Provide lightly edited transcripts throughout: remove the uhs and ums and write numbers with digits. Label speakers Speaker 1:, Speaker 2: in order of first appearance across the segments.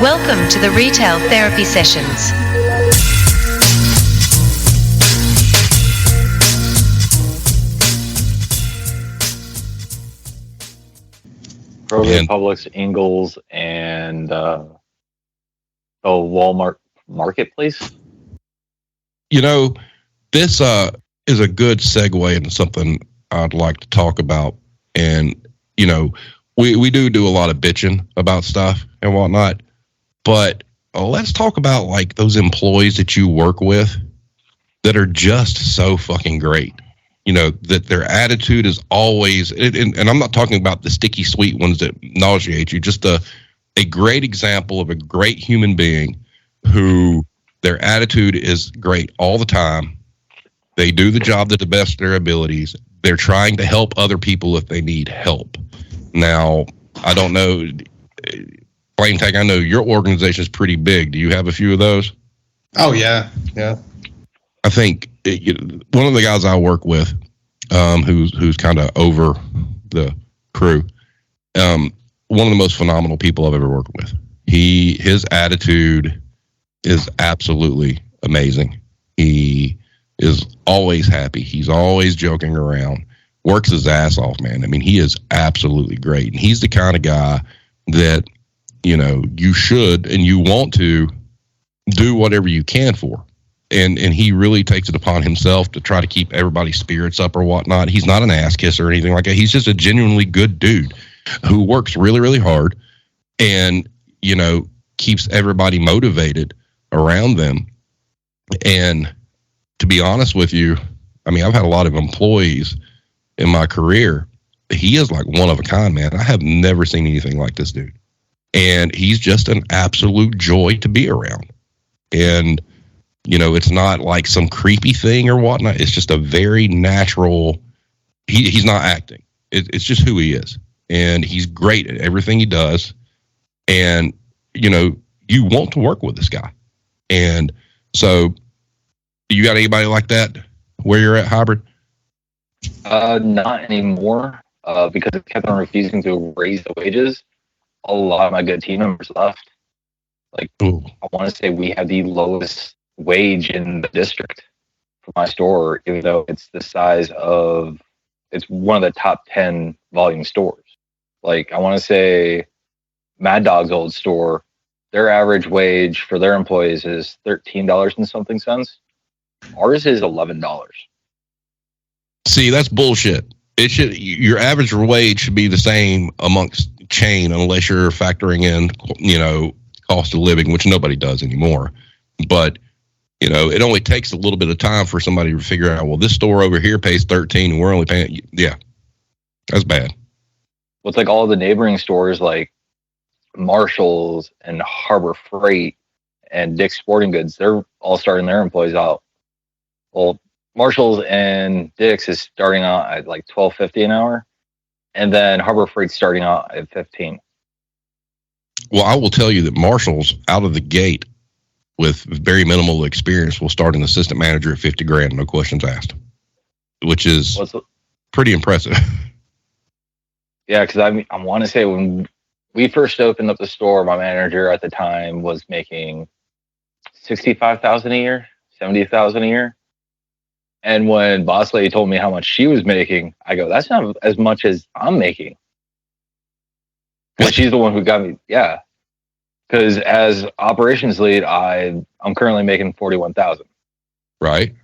Speaker 1: Welcome to the Retail Therapy Sessions.
Speaker 2: Kroger, Publix, Ingles, and Walmart Marketplace.
Speaker 3: You know, this is a good segue into something I'd like to talk about. And, you know, we do a lot of bitching about stuff and whatnot. But let's talk about, like, those employees that you work with that are just so fucking great. You know, that their attitude is always, and I'm not talking about the sticky sweet ones that nauseate you, just a great example of a great human being who their attitude is great all the time. They do the job to the best of their abilities. They're trying to help other people if they need help. Now, I don't know, Plain Tech, I know your organization is pretty big. Do you have a few of those?
Speaker 4: Oh, yeah. Yeah.
Speaker 3: I think one of the guys I work with, who's kind of over the crew, one of the most phenomenal people I've ever worked with. His attitude is absolutely amazing. He is always happy. He's always joking around, works his ass off, man. I mean, he is absolutely great. And he's the kind of guy that, you know, you should and you want to do whatever you can for. And he really takes it upon himself to try to keep everybody's spirits up or whatnot. He's not an ass kisser or anything like that. He's just a genuinely good dude who works really, really hard and, you know, keeps everybody motivated around them. And to be honest with you, I mean, I've had a lot of employees in my career. He is like one of a kind, man. I have never seen anything like this dude. And he's just an absolute joy to be around. And, you know, it's not like some creepy thing or whatnot. It's just a very natural, he's not acting. It's just who he is. And he's great at everything he does. And, you know, you want to work with this guy. And so, you got anybody like that where you're at, Hybrid?
Speaker 2: Not anymore, because it kept on refusing to raise the wages. A lot of my good team members left. Like, ooh. I want to say we have the lowest wage in the district for my store, even though it's the size of, it's one of the top 10 volume stores. Like, I want to say Mad Dog's old store, their average wage for their employees is $13 and something cents. Ours is $11.
Speaker 3: See, that's bullshit. Your average wage should be the same amongst chain unless you're factoring in, you know, cost of living, which nobody does anymore. But, you know, it only takes a little bit of time for somebody to figure out, well, this store over here pays 13 and we're only paying, yeah, that's bad.
Speaker 2: Well, it's like all the neighboring stores like Marshall's and Harbor Freight and Dick's Sporting Goods, they're all starting their employees out. Well, Marshall's and Dick's is starting out at like $12.50 an hour, and then Harbor Freight's starting out at $15.
Speaker 3: Well, I will tell you that Marshall's out of the gate with very minimal experience will start an assistant manager at $50,000, no questions asked, which is pretty impressive.
Speaker 2: Yeah, because I want to say when we first opened up the store, my manager at the time was making $65,000 a year, $70,000 a year. And when Boss Lady told me how much she was making, I go, that's not as much as I'm making. Because she's the one who got me, yeah. Because as operations lead, I'm currently making $41,000.
Speaker 3: Right.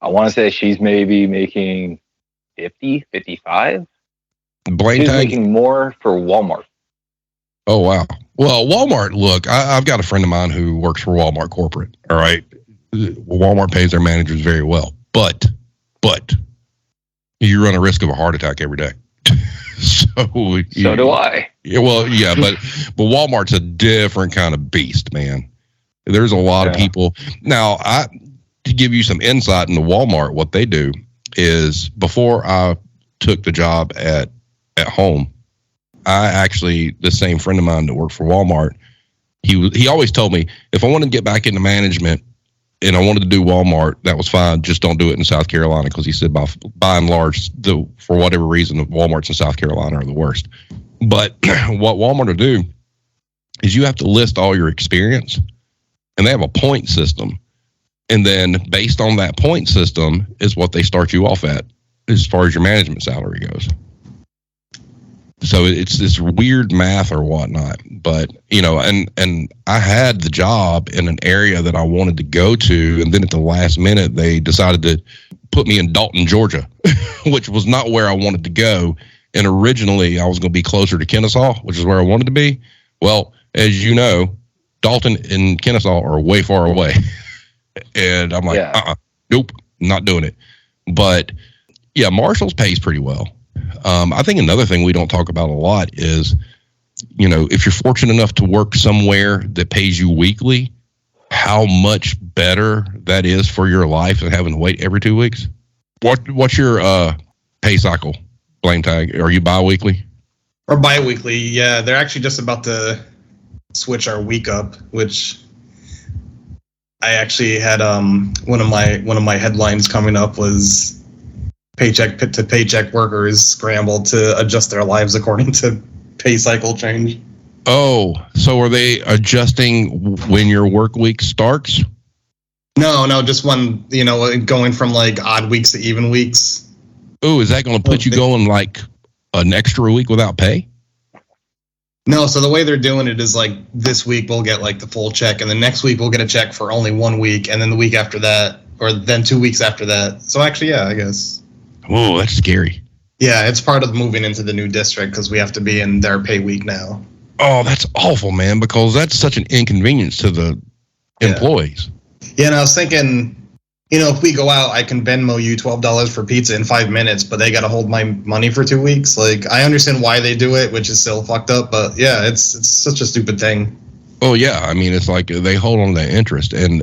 Speaker 2: I want to say she's maybe making 50, 55.
Speaker 3: Blaine
Speaker 2: she's
Speaker 3: Tag?
Speaker 2: Making more for Walmart.
Speaker 3: Oh, wow. Well, Walmart, look, I've got a friend of mine who works for Walmart corporate, all right? Walmart pays their managers very well, but you run a risk of a heart attack every day. So
Speaker 2: do I.
Speaker 3: Yeah, well, yeah, but Walmart's a different kind of beast, man. There's a lot of people. Now, to give you some insight into Walmart, what they do is before I took the job at home, the same friend of mine that worked for Walmart, he always told me if I want to get back into management, and I wanted to do Walmart. That was fine. Just don't do it in South Carolina, because he said by and large, for whatever reason, the Walmarts in South Carolina are the worst. But what Walmart will do is you have to list all your experience, and they have a point system. And then based on that point system is what they start you off at as far as your management salary goes. So it's this weird math or whatnot. But, and I had the job in an area that I wanted to go to. And then at the last minute, they decided to put me in Dalton, Georgia, which was not where I wanted to go. And originally I was going to be closer to Kennesaw, which is where I wanted to be. Well, as you know, Dalton and Kennesaw are way far away. And I'm like, nope, not doing it. But yeah, Marshall's pays pretty well. I think another thing we don't talk about a lot is, if you're fortunate enough to work somewhere that pays you weekly, how much better that is for your life than having to wait every 2 weeks. What's your pay cycle, Blame Tag? Are you bi-weekly?
Speaker 4: Or bi-weekly, yeah. They're actually just about to switch our week up, which I actually had one of my headlines coming up was paycheck to paycheck workers scramble to adjust their lives according to pay cycle change.
Speaker 3: Oh, so are they adjusting when your work week starts?
Speaker 4: No, just when, going from like odd weeks to even weeks.
Speaker 3: Oh, is that going to put you going like an extra week without pay?
Speaker 4: No, so the way they're doing it is like this week we'll get like the full check, and the next week we'll get a check for only 1 week, and then the week after that, or then 2 weeks after that. So actually, yeah, I guess.
Speaker 3: Oh, that's scary.
Speaker 4: Yeah, it's part of moving into the new district because we have to be in their pay week now.
Speaker 3: Oh, that's awful, man, because that's such an inconvenience to the employees.
Speaker 4: Yeah, and I was thinking, if we go out, I can Venmo you $12 for pizza in 5 minutes, but they got to hold my money for 2 weeks. Like, I understand why they do it, which is still fucked up, but yeah, it's such a stupid thing.
Speaker 3: Oh yeah, I mean, it's like they hold on to that interest, and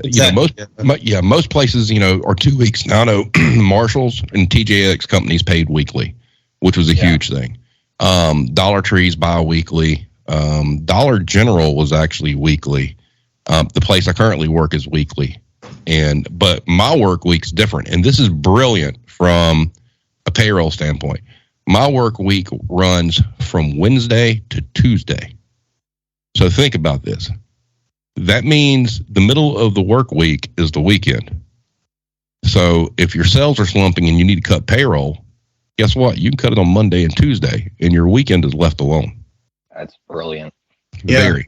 Speaker 3: most places, are 2 weeks. Now I know Marshalls and TJX companies paid weekly, which was a huge thing. Dollar Tree's bi-weekly. Dollar General was actually weekly. The place I currently work is weekly. But my work week's different, and this is brilliant from a payroll standpoint. My work week runs from Wednesday to Tuesday. So think about this. That means the middle of the work week is the weekend. So if your sales are slumping and you need to cut payroll, guess what? You can cut it on Monday and Tuesday, and your weekend is left alone.
Speaker 2: That's brilliant.
Speaker 4: Yeah.
Speaker 3: Very.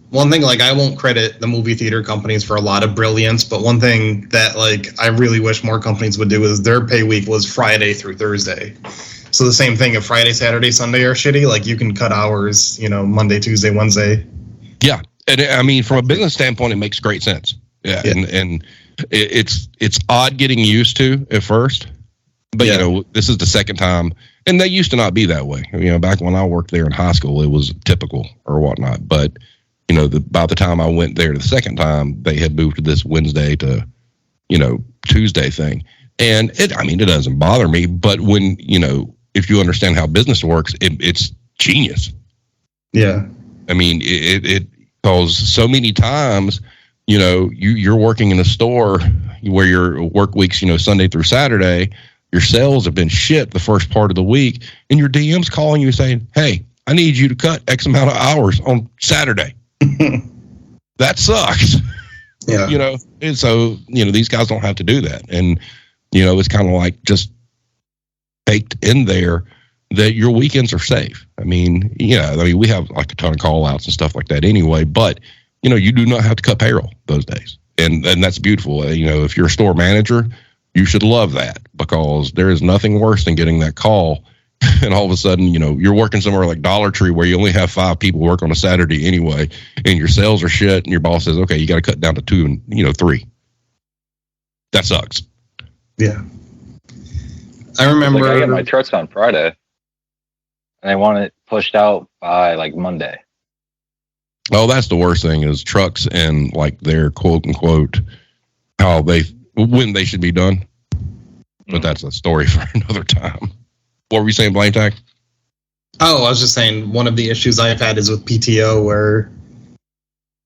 Speaker 4: One thing, like, I won't credit the movie theater companies for a lot of brilliance, but one thing that, like, I really wish more companies would do is their pay week was Friday through Thursday. So the same thing, if Friday, Saturday, Sunday are shitty, like, you can cut hours, Monday, Tuesday, Wednesday.
Speaker 3: Yeah. And I mean, from a business standpoint, it makes great sense. Yeah. And it's odd getting used to at first, but this is the second time, and they used to not be that way. Back when I worked there in high school, it was typical or whatnot. But, by the time I went there the second time, they had moved to this Wednesday to, Tuesday thing. And it doesn't bother me, but when, if you understand how business works, it's genius.
Speaker 4: Yeah.
Speaker 3: I mean, it because so many times, you're working in a store where your work week's, Sunday through Saturday, your sales have been shit the first part of the week, and your DM's calling you saying, hey, I need you to cut X amount of hours on Saturday. That sucks.
Speaker 4: Yeah.
Speaker 3: And so, these guys don't have to do that. And, it's kind of like just baked in there that your weekends are safe. I mean, we have like a ton of call outs and stuff like that anyway, but you do not have to cut payroll those days. And that's beautiful. If you're a store manager, you should love that, because there is nothing worse than getting that call and all of a sudden, you're working somewhere like Dollar Tree where you only have 5 people work on a Saturday anyway, and your sales are shit, and your boss says, okay, you got to cut down to 2 and 3. That sucks.
Speaker 4: Yeah. I remember
Speaker 2: I got my trucks on Friday, and they want it pushed out by like Monday.
Speaker 3: Oh, that's the worst thing is trucks and like their quote unquote when they should be done. But that's a story for another time. What were you saying, Blame Tag?
Speaker 4: Oh, I was just saying one of the issues I've had is with PTO, where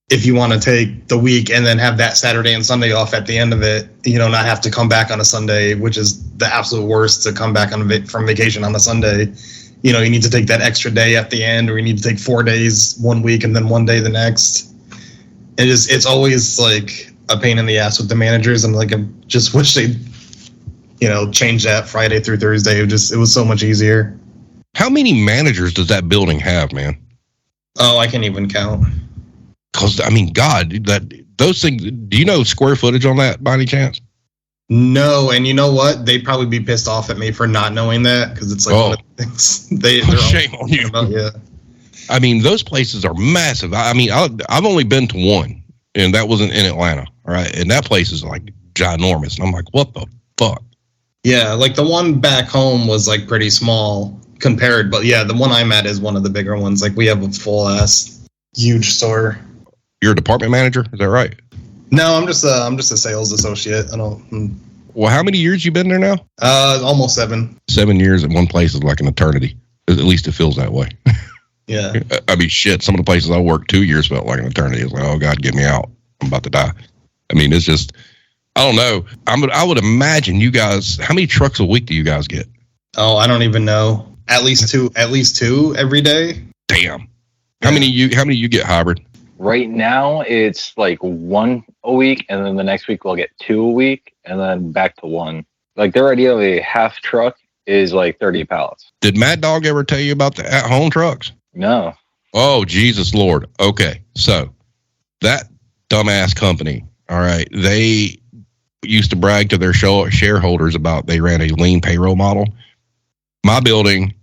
Speaker 4: if you want to take the week and then have that Saturday and Sunday off at the end of it, not have to come back on a Sunday, which is the absolute worst, to come back from vacation on a Sunday. You need to take that extra day at the end, or you need to take 4 days one week and then 1 day the next. It's always like a pain in the ass with the managers. And like, I just wish they'd, change that Friday through Thursday. It was so much easier.
Speaker 3: How many managers does that building have, man?
Speaker 4: Oh, I can't even count.
Speaker 3: Because, I mean, God, those things, do you know square footage on that by any chance?
Speaker 4: No, and you know what? They'd probably be pissed off at me for not knowing that, because it's like one of the things they're
Speaker 3: shame on you.
Speaker 4: About, yeah.
Speaker 3: I mean, those places are massive. I mean, I've only been to one, and that wasn't in Atlanta, all right? And that place is like ginormous. And I'm like, what the fuck? Yeah,
Speaker 4: like the one back home was like pretty small compared, but yeah, the one I'm at is one of the bigger ones. Like we have a full ass huge store.
Speaker 3: You're a department manager, is that right?
Speaker 4: No, I'm just a sales associate. I don't.
Speaker 3: Well, how many years you been there now?
Speaker 4: Almost 7.
Speaker 3: 7 years at one place is like an eternity. At least it feels that way.
Speaker 4: Yeah.
Speaker 3: I mean, shit. Some of the places I worked 2 years felt like an eternity. It's like, oh God, get me out. I'm about to die. I mean, it's just, I don't know. I would imagine you guys. How many trucks a week do you guys get?
Speaker 4: Oh, I don't even know. At least two every day.
Speaker 3: Damn. How many you get hybrid?
Speaker 2: Right now, it's like 1 a week, and then the next week we'll get 2 a week, and then back to 1. Like their idea of a half truck is like 30 pallets.
Speaker 3: Did Mad Dog ever tell you about the at-home trucks?
Speaker 2: No.
Speaker 3: Oh, Jesus Lord. Okay, so that dumbass company, all right, they used to brag to their shareholders about they ran a lean payroll model. My building,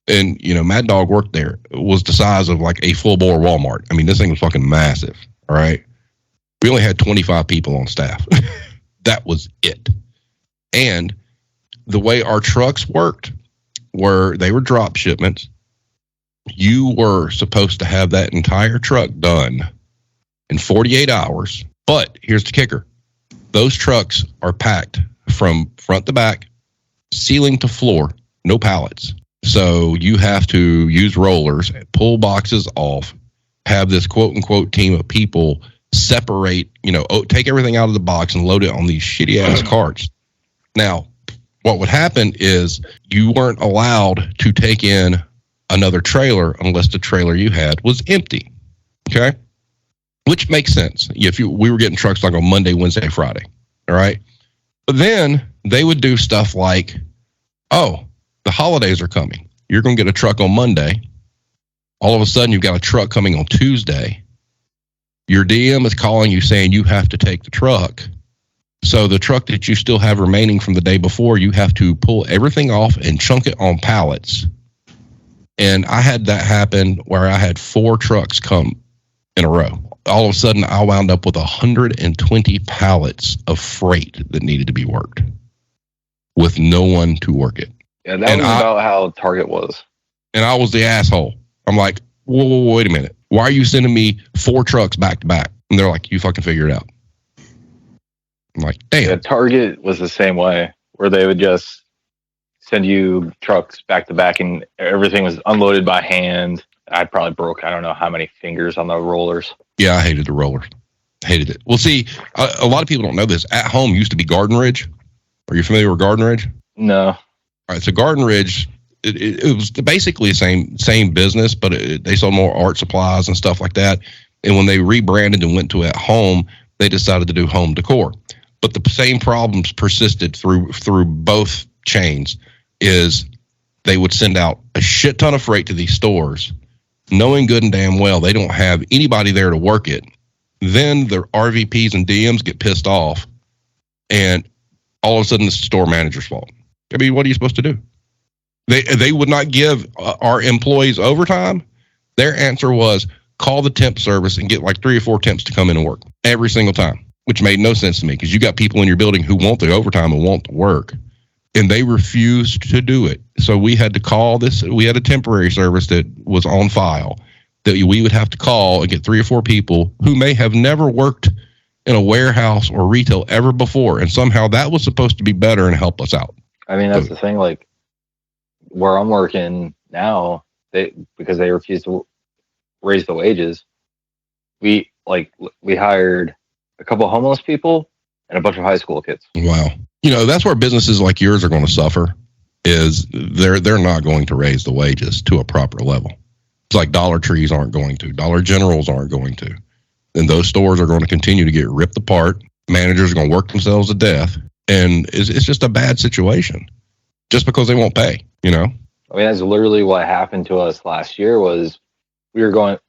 Speaker 3: and Mad Dog worked there, was the size of like a full-bore Walmart. I mean, this thing was fucking massive, all right? We only had 25 people on staff. That was it. And the way our trucks worked were they were drop shipments. You were supposed to have that entire truck done in 48 hours. But here's the kicker. Those trucks are packed from front to back, ceiling to floor, no pallets. So you have to use rollers, pull boxes off, have this quote unquote team of people separate, take everything out of the box and load it on these shitty ass carts. Now, what would happen is you weren't allowed to take in another trailer unless the trailer you had was empty. Okay? Which makes sense. We were getting trucks like on Monday, Wednesday, Friday. All right. But then they would do stuff like, oh, the holidays are coming. You're going to get a truck on Monday. All of a sudden, you've got a truck coming on Tuesday. Your DM is calling you saying you have to take the truck. So the truck that you still have remaining from the day before, you have to pull everything off and chunk it on pallets. And I had that happen where I had 4 trucks come in a row. All of a sudden, I wound up with 120 pallets of freight that needed to be worked with no one to work it.
Speaker 2: Yeah, that was about how Target was.
Speaker 3: And I was the asshole. I'm like, whoa, wait a minute. Why are you sending me 4 trucks back to back? And they're like, you fucking figure it out. I'm like, damn.
Speaker 2: Yeah, Target was the same way, where they would just send you trucks back to back and everything was unloaded by hand. I probably broke, I don't know how many fingers on the rollers.
Speaker 3: Yeah, I hated the rollers. Hated it. Well, see, a lot of people don't know this. At Home used to be Garden Ridge. Are you familiar with Garden Ridge?
Speaker 2: No.
Speaker 3: All right, so Garden Ridge, it was basically the same business, but they sold more art supplies and stuff like that. And when they rebranded and went to At Home, they decided to do home decor. But the same problems persisted through both chains. Is they would send out a shit ton of freight to these stores, knowing good and damn well they don't have anybody there to work it. Then their RVPs and DMs get pissed off, and all of a sudden it's the store manager's fault. I mean, what are you supposed to do? They would not give our employees overtime. Their answer was call the temp service and get like 3 or 4 temps to come in and work every single time, which made no sense to me because you got people in your building who want the overtime and want to work. And they refused to do it. So we had to call this. We had a temporary service that was on file that we would have to call and get 3 or 4 people who may have never worked in a warehouse or retail ever before. And somehow that was supposed to be better and help us out.
Speaker 2: I mean, that's the thing. Like where I'm working now, because they refuse to raise the wages, we like we hired a couple homeless people and a bunch of high school kids.
Speaker 3: Wow. That's where businesses like yours are going to suffer, is they're not going to raise the wages to a proper level. It's like Dollar Trees aren't going to, Dollar Generals aren't going to. And those stores are going to continue to get ripped apart. Managers are going to work themselves to death. And it's just a bad situation just because they won't pay,
Speaker 2: I mean, that's literally what happened to us last year. Was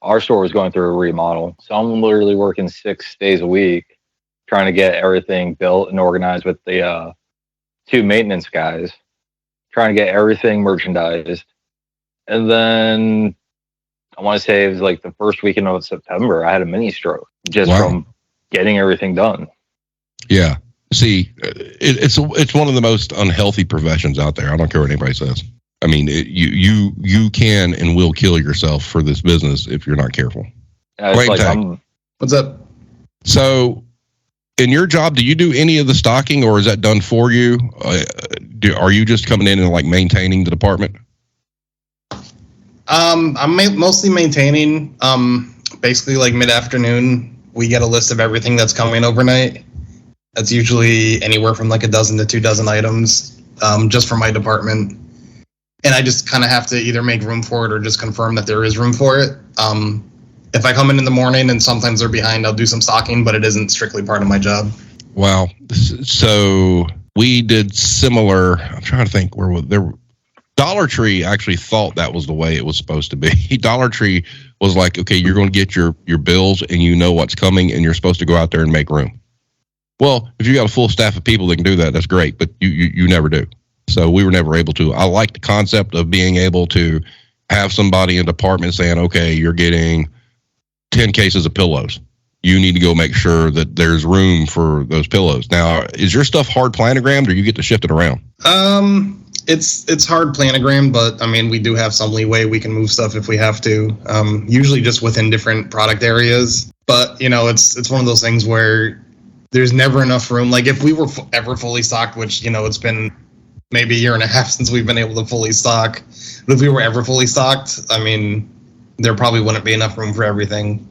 Speaker 2: our store was going through a remodel. So I'm literally working 6 days a week trying to get everything built and organized with the 2 maintenance guys, trying to get everything merchandised. And then I want to say it was like the first weekend of September, I had a mini stroke just from getting everything done.
Speaker 3: Yeah. See, it's one of the most unhealthy professions out there. I don't care what anybody says. I mean, you can and will kill yourself for this business if you're not careful.
Speaker 4: What's up?
Speaker 3: So, in your job, do you do any of the stocking, or is that done for you? Are you just coming in and like maintaining the department?
Speaker 4: I'm mostly maintaining. Basically, like mid-afternoon, we get a list of everything that's coming overnight. That's usually anywhere from like a dozen to 2 dozen items, just for my department. And I just kind of have to either make room for it or just confirm that there is room for it. If I come in the morning and sometimes they're behind, I'll do some stocking, but it isn't strictly part of my job.
Speaker 3: Wow. So we did similar. I'm trying to think where there. Dollar Tree actually thought that was the way it was supposed to be. Dollar Tree was like, okay, you're going to get your bills and you know what's coming and you're supposed to go out there and make room. Well, if you got a full staff of people that can do that, that's great, but you never do. So we were never able to. I like the concept of being able to have somebody in the department saying, okay, you're getting 10 cases of pillows. You need to go make sure that there's room for those pillows. Now, is your stuff hard planogrammed or you get to shift it around?
Speaker 4: It's hard planogram, but I mean, we do have some leeway. We can move stuff if we have to, usually just within different product areas. But, it's one of those things where there's never enough room. Like if we were ever fully stocked, which, it's been maybe a year and a half since we've been able to fully stock. But if we were ever fully stocked, I mean, there probably wouldn't be enough room for everything.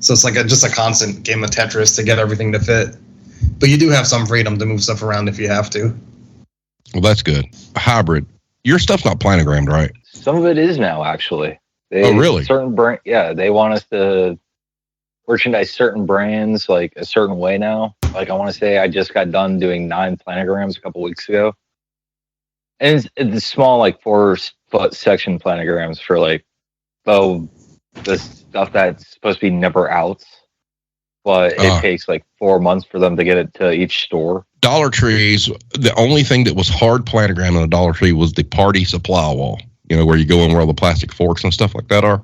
Speaker 4: So it's like just a constant game of Tetris to get everything to fit. But you do have some freedom to move stuff around if you have to.
Speaker 3: Well, that's good. Hybrid. Your stuff's not planogrammed, right?
Speaker 2: Some of it is now, actually.
Speaker 3: Oh, really?
Speaker 2: They want us to merchandise certain brands like a certain way now. Like I want to say I just got done doing 9 planograms a couple weeks ago. And it's small, like 4-foot section planograms for like, the stuff that's supposed to be never outs. But it takes like 4 months for them to get it to each store.
Speaker 3: Dollar Trees, the only thing that was hard planogram in a Dollar Tree was the party supply wall, where you go in where all the plastic forks and stuff like that are.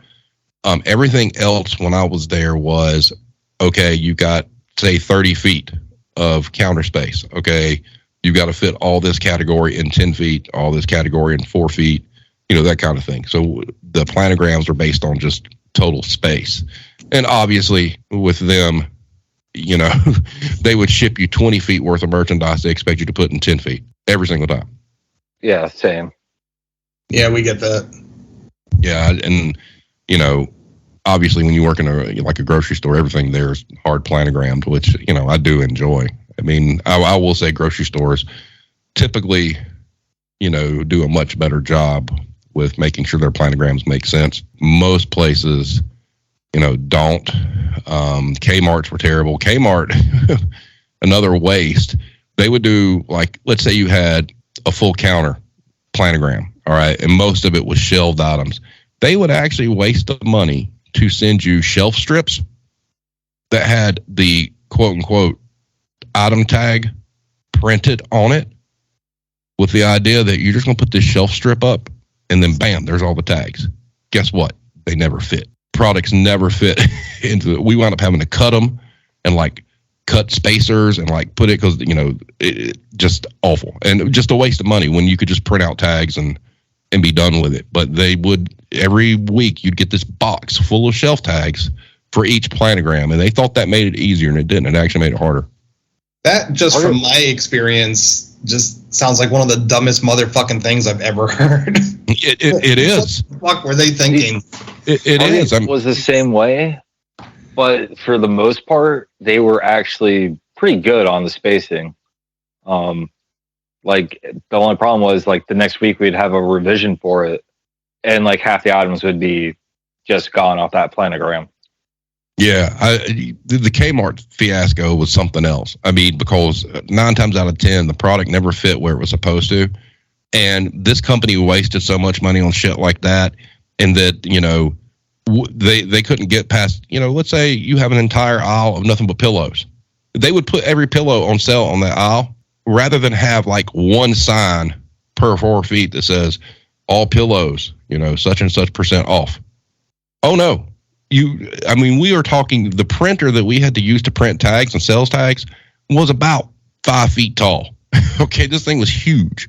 Speaker 3: Everything else when I was there was, okay, you got, say, 30 feet of counter space. Okay, you got to fit all this category in 10 feet, all this category in 4 feet, that kind of thing. So the planograms are based on just total space. And obviously with them, they would ship you 20 feet worth of merchandise they expect you to put in 10 feet every single time.
Speaker 2: Yeah, same.
Speaker 4: Yeah, we get that.
Speaker 3: Yeah, and, obviously when you work in a grocery store, everything there is hard planogrammed, which, I do enjoy. I mean, I will say grocery stores typically, do a much better job with making sure their planograms make sense. Most places, don't. Kmart's were terrible. Kmart, another waste. They would do, like, let's say you had a full counter planogram, all right, and most of it was shelved items. They would actually waste the money to send you shelf strips that had the quote-unquote item tag printed on it with the idea that you're just going to put this shelf strip up and then bam, there's all the tags. Guess what? They never fit. Products never fit into it. We wound up having to cut them and like cut spacers and like put it because, it just awful and just a waste of money when you could just print out tags and be done with it. But they would, every week you'd get this box full of shelf tags for each planogram, and they thought that made it easier, and it didn't. It actually made it harder.
Speaker 4: That, just from my experience, just sounds like one of the dumbest motherfucking things I've ever heard.
Speaker 3: It is.
Speaker 4: What the fuck were they thinking?
Speaker 3: It is.
Speaker 2: It was the same way, but but for the most part, they were actually pretty good on the spacing. Like the only problem was like the next week we'd have a revision for it, and like half the items would be just gone off that planogram.
Speaker 3: Yeah, the Kmart fiasco was something else. I mean, because 9 times out of 10, the product never fit where it was supposed to. And this company wasted so much money on shit like that. And that, you know, they couldn't get past, you know, let's say you have an entire aisle of nothing but pillows. They would put every pillow on sale on that aisle rather than have like one sign per 4 feet that says all pillows, you know, such and such % off. Oh, no. We were talking, the printer that we had to use to print tags and sales tags was about 5 feet tall. Okay, this thing was huge.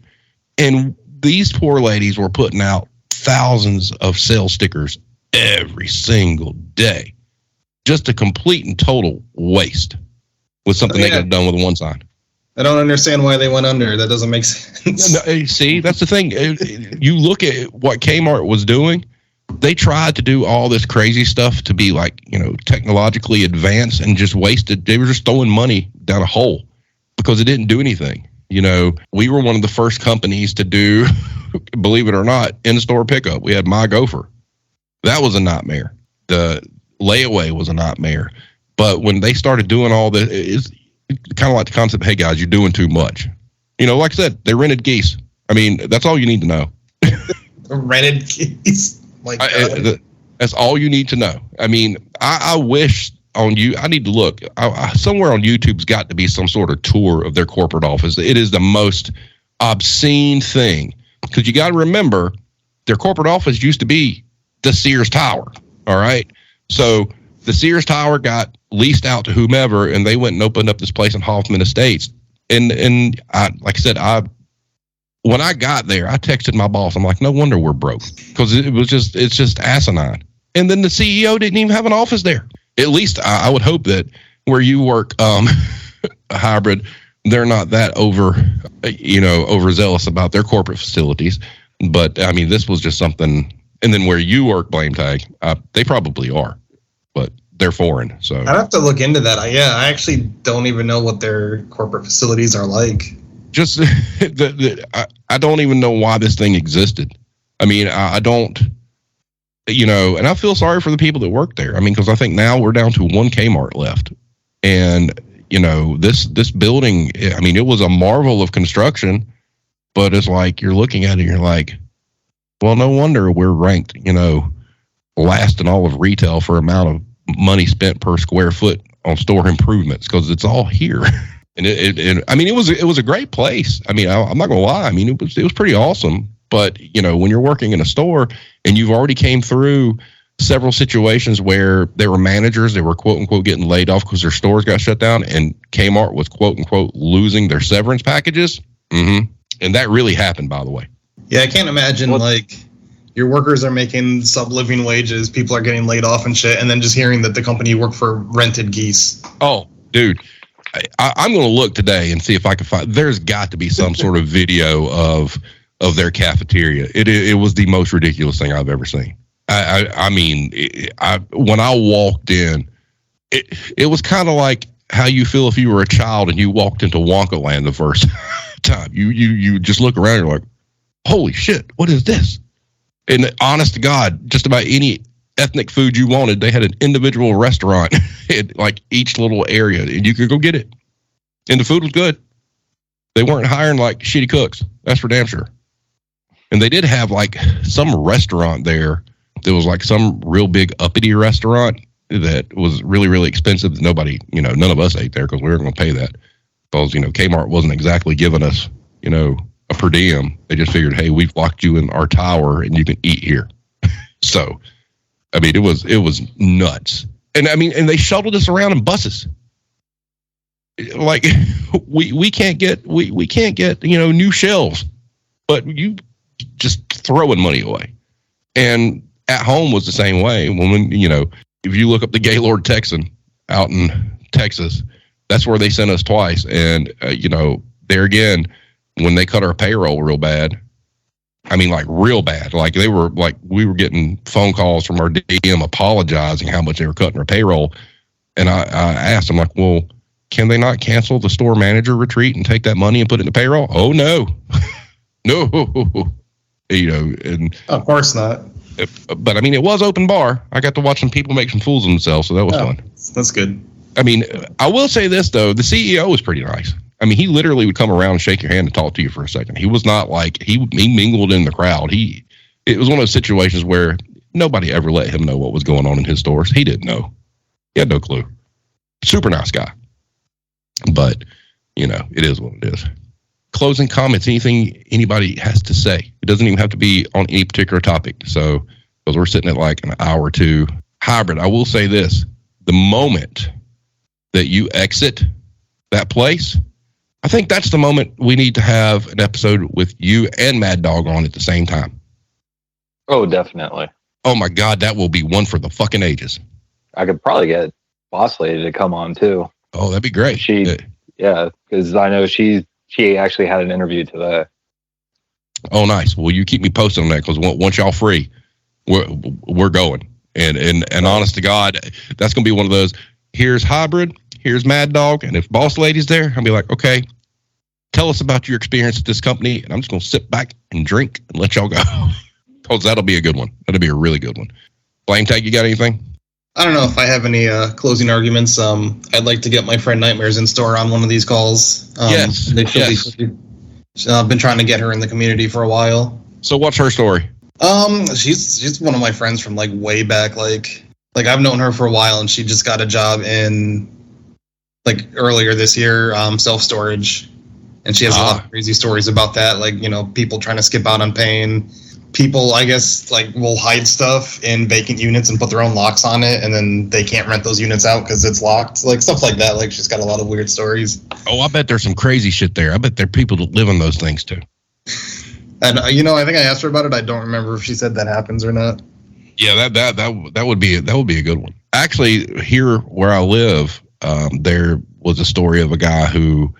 Speaker 3: And these poor ladies were putting out thousands of sales stickers every single day. Just a complete and total waste with something they could have done with one sign.
Speaker 4: I don't understand why they went under. That doesn't make sense.
Speaker 3: No, see, that's the thing. You look at what Kmart was doing. They tried to do all this crazy stuff to be like, you know, technologically advanced and just wasted. They were just throwing money down a hole because it didn't do anything. You know, we were one of the first companies to do, believe it or not, in-store pickup. We had My Gopher. That was a nightmare. The layaway was a nightmare. But when they started doing all this, it's kind of like the concept, hey, guys, you're doing too much. You know, like I said, they rented geese. I mean, that's all you need to know.
Speaker 4: Rented geese?
Speaker 3: That's all you need to know. I mean, I wish on you, I need to look. Somewhere on YouTube's got to be some sort of tour of their corporate office. It is the most obscene thing. Because you got to remember, their corporate office used to be the Sears Tower. All right. So the Sears Tower got leased out to whomever, and they went and opened up this place in Hoffman Estates. And like I said, when I got there, I texted my boss. I'm like, no wonder we're broke, because it's just asinine. And then the CEO didn't even have an office there. At least I would hope that where you work, hybrid, they're not that overzealous about their corporate facilities. But I mean, this was just something. And then where you work, Blame Tag, they probably are, but they're foreign. So
Speaker 4: I'd have to look into that. I actually don't even know what their corporate facilities are like.
Speaker 3: Just I don't even know why this thing existed. I mean, I don't, you know, and I feel sorry for the people that work there. I mean, because I think now we're down to one Kmart left, and you know, this building. I mean, it was a marvel of construction, but it's like you're looking at it, and you're like, well, no wonder we're ranked, you know, last in all of retail for amount of money spent per square foot on store improvements, because it's all here. And it was a great place. I mean, I'm not gonna lie. I mean, it was pretty awesome. But you know, when you're working in a store and you've already came through several situations where there were managers that were quote unquote getting laid off because their stores got shut down, and Kmart was quote unquote losing their severance packages. And that really happened, by the way. Yeah,
Speaker 4: I can't imagine like your workers are making sub-living wages, people are getting laid off and shit, and then just hearing that the company you work for rented geese.
Speaker 3: Oh, dude. I'm going to look today and see if I can find. There's got to be some sort of video of their cafeteria. It was the most ridiculous thing I've ever seen. I mean, when I walked in, it was kind of like how you feel if you were a child and you walked into Wonka Land the first time. You just look around and you're like, holy shit, what is this? And honest to God, just about any ethnic food you wanted, they had an individual restaurant in like each little area, and you could go get it. And the food was good. They weren't hiring like shitty cooks. That's for damn sure. And they did have like some restaurant there that was like some real big uppity restaurant that was really, really expensive. Nobody, you know, none of us ate there because we weren't going to pay that, because, you know, Kmart wasn't exactly giving us, you know, a per diem. They just figured, hey, we've locked you in our tower and you can eat here. So, I mean, it was nuts. And I mean, and they shuttled us around in buses. Like we can't get, you know, new shelves, but you just throwing money away. And at home was the same way. When, you know, if you look up the Gaylord Texan out in Texas, that's where they sent us twice. And, you know, there again, when they cut our payroll real bad, I mean, like real bad, like we were getting phone calls from our DM apologizing how much they were cutting our payroll. And I asked, I'm like, well, can they not cancel the store manager retreat and take that money and put it into payroll? Oh, no. No. And
Speaker 4: of course not.
Speaker 3: But I mean, it was open bar. I got to watch some people make some fools of themselves, so that was fun.
Speaker 4: That's good.
Speaker 3: I mean, I will say this, though. The CEO was pretty nice. I mean, he literally would come around and shake your hand and talk to you for a second. He was not like, he mingled in the crowd. It was one of those situations where nobody ever let him know what was going on in his stores. He didn't know. He had no clue. Super nice guy. But, it is what it is. Closing comments, anything anybody has to say. It doesn't even have to be on any particular topic. So, because we're sitting at like an hour or two. Hybrid, I will say this. The moment that you exit that place, I think that's the moment we need to have an episode with you and Mad Dog on at the same time.
Speaker 2: Oh, definitely.
Speaker 3: Oh my God, that will be one for the fucking ages.
Speaker 2: I could probably get Boss Lady to come on too.
Speaker 3: Oh, that'd be great.
Speaker 2: Yeah, because I know she actually had an interview today.
Speaker 3: Oh, nice. Well, you keep me posted on that, because once y'all free, we're going. And honest to God, that's gonna be one of those. Here's Hybrid. Here's Mad Dog. And if Boss Lady's there, I'll be like, okay, tell us about your experience at this company. And I'm just gonna sit back and drink and let y'all go. Because that'll be a good one. That'll be a really good one. Flame Tag, you got anything?
Speaker 4: I don't know if I have any closing arguments. I'd like to get my friend Nightmares in store on one of these calls.
Speaker 3: Yes.
Speaker 4: I've been trying to get her in the community for a while.
Speaker 3: So what's her story?
Speaker 4: She's one of my friends from like way back. Like I've known her for a while, and she just got a job in like earlier this year, self-storage, and she has a lot of crazy stories about that. Like, people trying to skip out on paying. People, I guess, like, will hide stuff in vacant units and put their own locks on it, and then they can't rent those units out because it's locked. Like, stuff like that. Like, she's got a lot of weird stories.
Speaker 3: Oh, I bet there's some crazy shit there. I bet there are people that live in those things, too.
Speaker 4: And, I think I asked her about it. I don't remember if she said that happens or not.
Speaker 3: Yeah, that would be a good one. Actually, here where I live, there was a story of a guy who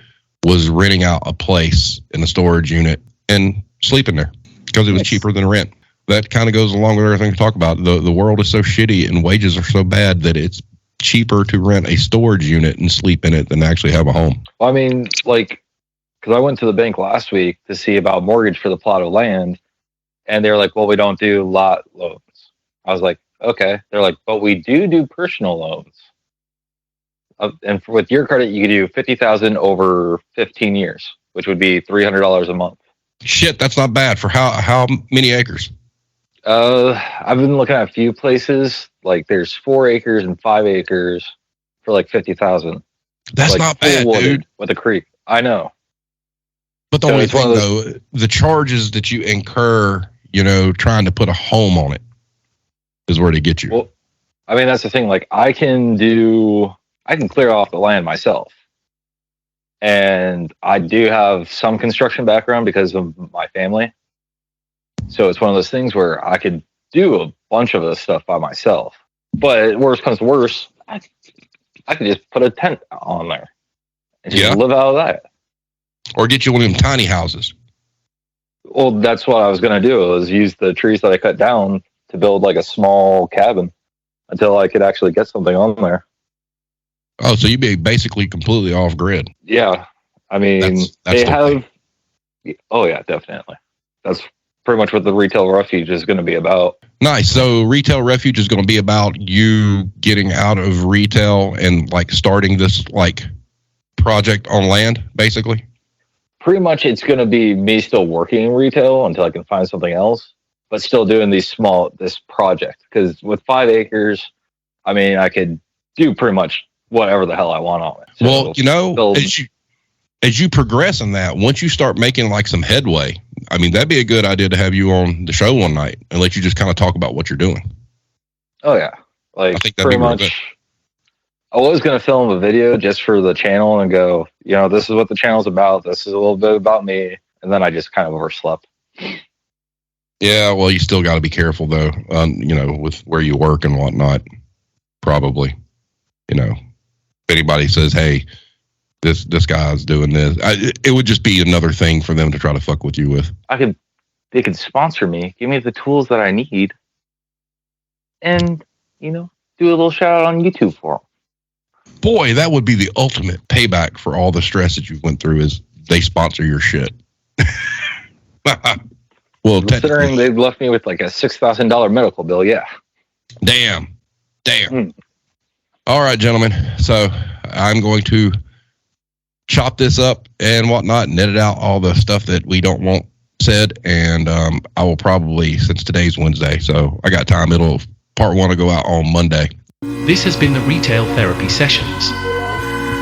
Speaker 3: was renting out a place in a storage unit and sleeping there, because it was cheaper than rent. That kind of goes along with everything we talk about. The world is so shitty and wages are so bad that it's cheaper to rent a storage unit and sleep in it than actually have a home.
Speaker 2: Well, I mean, like, because I went to the bank last week to see about mortgage for the plot of land, and they're like, well, we don't do lot loans. I was like, okay. They're like, but we do personal loans. And with your credit, you could do $50,000 over 15 years, which would be $300 a month.
Speaker 3: Shit, that's not bad. For how many acres?
Speaker 2: I've been looking at a few places. Like, there's 4 acres and 5 acres for like 50,000.
Speaker 3: That's
Speaker 2: like,
Speaker 3: not bad, dude.
Speaker 2: With a creek, I know.
Speaker 3: But the only thing, though, the charges that you incur, trying to put a home on it, is where they get you.
Speaker 2: Well, I mean, that's the thing. Like, I can clear off the land myself. And I do have some construction background because of my family. So it's one of those things where I could do a bunch of this stuff by myself. But worst comes to worst, I could just put a tent on there and just live out of that.
Speaker 3: Or get you one of them tiny houses.
Speaker 2: Well, that's what I was going to do, was use the trees that I cut down to build like a small cabin until I could actually get something on there.
Speaker 3: Oh, so you'd be basically completely off grid.
Speaker 2: Yeah. I mean, they have... Oh, yeah, definitely. That's pretty much what the Retail Refuge is going to be about.
Speaker 3: Nice. So Retail Refuge is going to be about you getting out of retail and like starting this like project on land, basically?
Speaker 2: Pretty much it's going to be me still working in retail until I can find something else, but still doing this project. Because with 5 acres, I mean, I could do pretty much whatever the hell I want on it. So
Speaker 3: well, as you progress in that, once you start making like some headway, I mean, that'd be a good idea to have you on the show one night and let you just kind of talk about what you're doing.
Speaker 2: Oh yeah. Like, I think that'd pretty be much good. I was going to film a video just for the channel and go, this is what the channel's about. This is a little bit about me. And then I just kind of overslept.
Speaker 3: Yeah. Well, you still got to be careful though, with where you work and whatnot, probably, if anybody says, hey, this guy's doing this, it would just be another thing for them to try to fuck with you with.
Speaker 2: They could sponsor me, give me the tools that I need, and, do a little shout out on YouTube for them.
Speaker 3: boy, that would be the ultimate payback for all the stress that you went through is they sponsor your shit. Well,
Speaker 2: considering they've left me with like a $6,000 medical bill, yeah.
Speaker 3: Damn. All right, gentlemen. So I'm going to chop this up and whatnot, and edit out all the stuff that we don't want said. And I will probably, since today's Wednesday, so I got time. Part 1 will go out on Monday.
Speaker 5: This has been the Retail Therapy Sessions.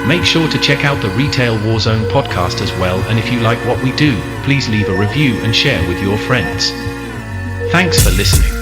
Speaker 5: Make sure to check out the Retail Warzone podcast as well, and if you like what we do, please leave a review and share with your friends. Thanks for listening.